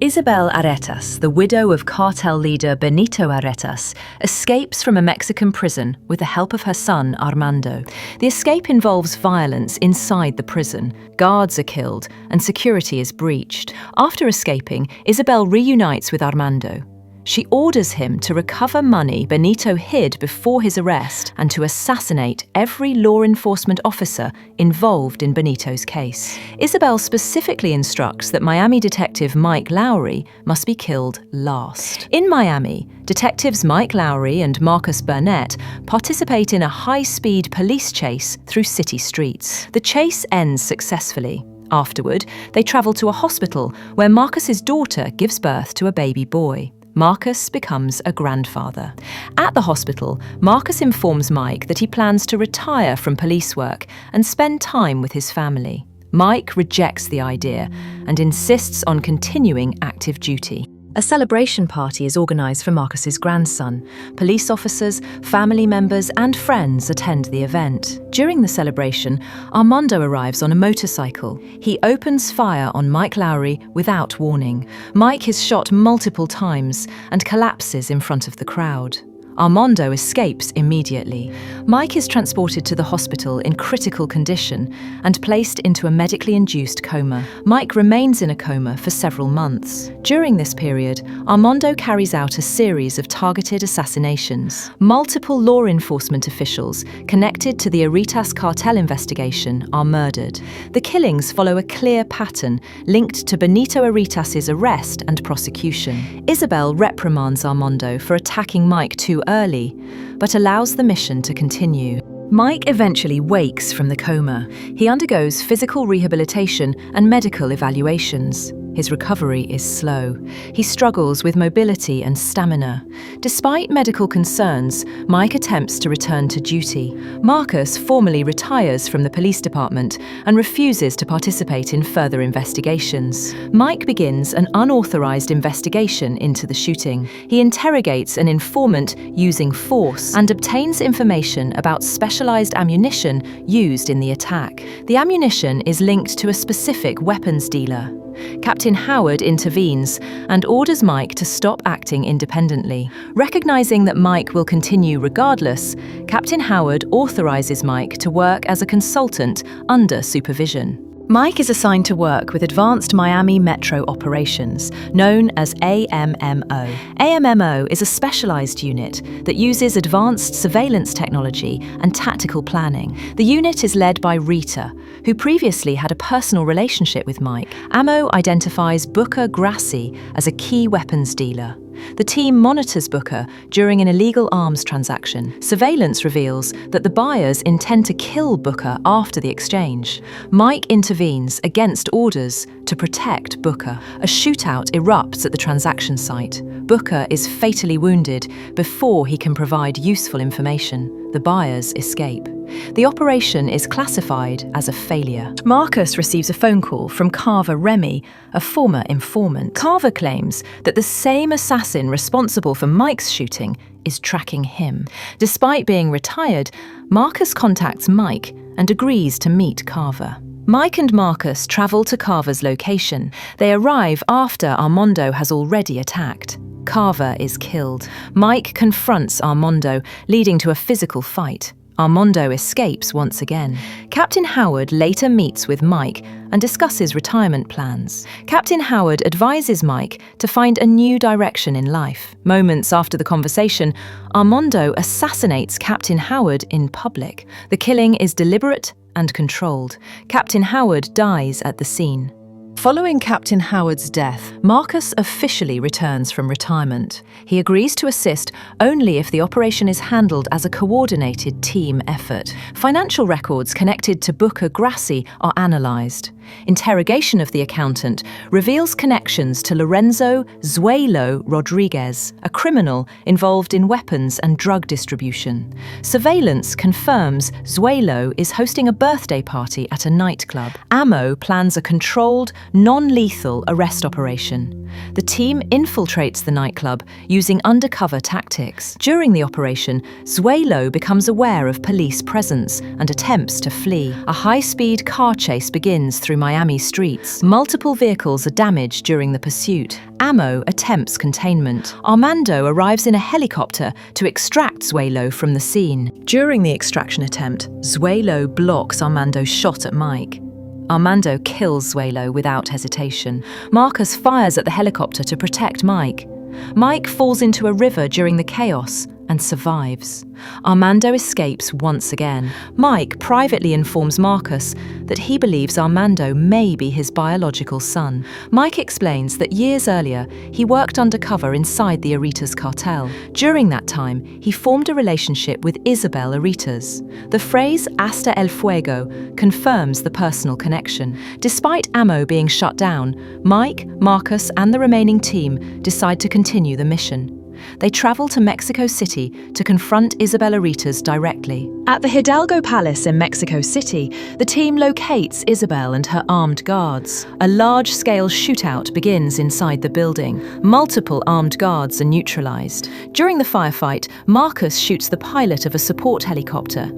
Isabel Aretas, the widow of cartel leader Benito Aretas, escapes from a Mexican prison with the help of her son, Armando. The escape involves violence inside the prison. Guards are killed and security is breached. After escaping, Isabel reunites with Armando. She orders him to recover money Benito hid before his arrest and to assassinate every law enforcement officer involved in Benito's case. Isabel specifically instructs that Miami detective Mike Lowry must be killed last. In Miami, detectives Mike Lowry and Marcus Burnett participate in a high-speed police chase through city streets. The chase ends successfully. Afterward, they travel to a hospital where Marcus's daughter gives birth to a baby boy. Marcus becomes a grandfather. At the hospital, Marcus informs Mike that he plans to retire from police work and spend time with his family. Mike rejects the idea and insists on continuing active duty. A celebration party is organised for Marcus's grandson. Police officers, family members and friends attend the event. During the celebration, Armando arrives on a motorcycle. He opens fire on Mike Lowry without warning. Mike is shot multiple times and collapses in front of the crowd. Armando escapes immediately. Mike is transported to the hospital in critical condition and placed into a medically induced coma. Mike remains in a coma for several months. During this period, Armando carries out a series of targeted assassinations. Multiple law enforcement officials connected to the Aretas cartel investigation are murdered. The killings follow a clear pattern linked to Benito Aretas' arrest and prosecution. Isabel reprimands Armando for attacking Mike too early, but allows the mission to continue. Mike eventually wakes from the coma. He undergoes physical rehabilitation and medical evaluations. His recovery is slow. He struggles with mobility and stamina. Despite medical concerns, Mike attempts to return to duty. Marcus formally retires from the police department and refuses to participate in further investigations. Mike begins an unauthorized investigation into the shooting. He interrogates an informant using force and obtains information about specialized ammunition used in the attack. The ammunition is linked to a specific weapons dealer. Captain Howard intervenes and orders Mike to stop acting independently. Recognizing that Mike will continue regardless, Captain Howard authorizes Mike to work as a consultant under supervision. Mike is assigned to work with Advanced Miami Metro Operations, known as AMMO. AMMO is a specialized unit that uses advanced surveillance technology and tactical planning. The unit is led by Rita, who previously had a personal relationship with Mike. AMMO identifies Booker Grassi as a key weapons dealer. The team monitors Booker during an illegal arms transaction. Surveillance reveals that the buyers intend to kill Booker after the exchange. Mike intervenes against orders to protect Booker. A shootout erupts at the transaction site. Booker is fatally wounded before he can provide useful information. The buyers escape. The operation is classified as a failure. Marcus receives a phone call from Carver Remy, a former informant. Carver claims that the same assassin responsible for Mike's shooting is tracking him. Despite being retired, Marcus contacts Mike and agrees to meet Carver. Mike and Marcus travel to Carver's location. They arrive after Armando has already attacked. Carver is killed. Mike confronts Armando, leading to a physical fight. Armando escapes once again. Captain Howard later meets with Mike and discusses retirement plans. Captain Howard advises Mike to find a new direction in life. Moments after the conversation, Armando assassinates Captain Howard in public. The killing is deliberate and controlled. Captain Howard dies at the scene. Following Captain Howard's death, Marcus officially returns from retirement. He agrees to assist only if the operation is handled as a coordinated team effort. Financial records connected to Booker Grassi are analysed. Interrogation of the accountant reveals connections to Lorenzo Zuelo Rodriguez, a criminal involved in weapons and drug distribution. Surveillance confirms Zuelo is hosting a birthday party at a nightclub. AMMO plans a controlled, non-lethal arrest operation. the team infiltrates the nightclub using undercover tactics. During the operation, Zuelo becomes aware of police presence and attempts to flee. A high-speed car chase begins through Miami streets. Multiple vehicles are damaged during the pursuit. Ammo attempts containment. Armando arrives in a helicopter to extract Zuelo from the scene. During the extraction attempt, Zuelo blocks Armando's shot at Mike. Armando kills Zuelo without hesitation. Marcus fires at the helicopter to protect Mike. Mike falls into a river during the chaos and survives. Armando escapes once again. Mike privately informs Marcus that he believes Armando may be his biological son. Mike explains that years earlier, he worked undercover inside the Aritas cartel. During that time, he formed a relationship with Isabel Aritas. The phrase "hasta el fuego" confirms the personal connection. Despite ammo being shut down, Mike, Marcus, and the remaining team decide to continue the mission. They travel to Mexico City to confront Isabel Aritas directly. At the Hidalgo Palace in Mexico City, the team locates Isabel and her armed guards. A large-scale shootout begins inside the building. Multiple armed guards are neutralized. During the firefight, Marcus shoots the pilot of a support helicopter.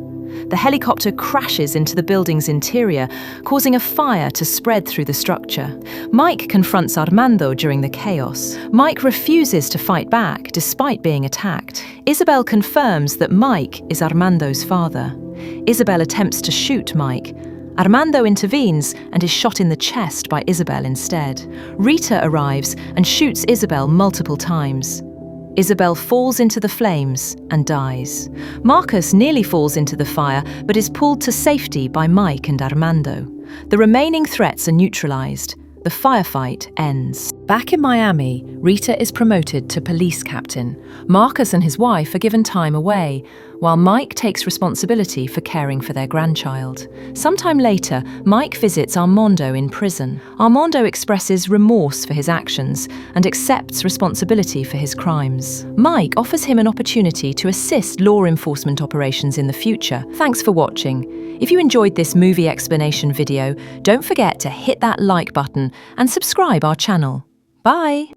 The helicopter crashes into the building's interior, causing a fire to spread through the structure. Mike confronts Armando during the chaos. Mike refuses to fight back despite being attacked. Isabel confirms that Mike is Armando's father. Isabel attempts to shoot Mike. Armando intervenes and is shot in the chest by Isabel instead. Rita arrives and shoots Isabel multiple times. Isabel falls into the flames and dies. Marcus nearly falls into the fire but is pulled to safety by Mike and Armando. The remaining threats are neutralized. The firefight ends. Back in Miami, Rita is promoted to police captain. Marcus and his wife are given time away, while Mike takes responsibility for caring for their grandchild. Sometime later, Mike visits Armando in prison. Armando expresses remorse for his actions and accepts responsibility for his crimes. Mike offers him an opportunity to assist law enforcement operations in the future. Thanks for watching. If you enjoyed this movie explanation video, don't forget to hit that like button and subscribe our channel. Bye!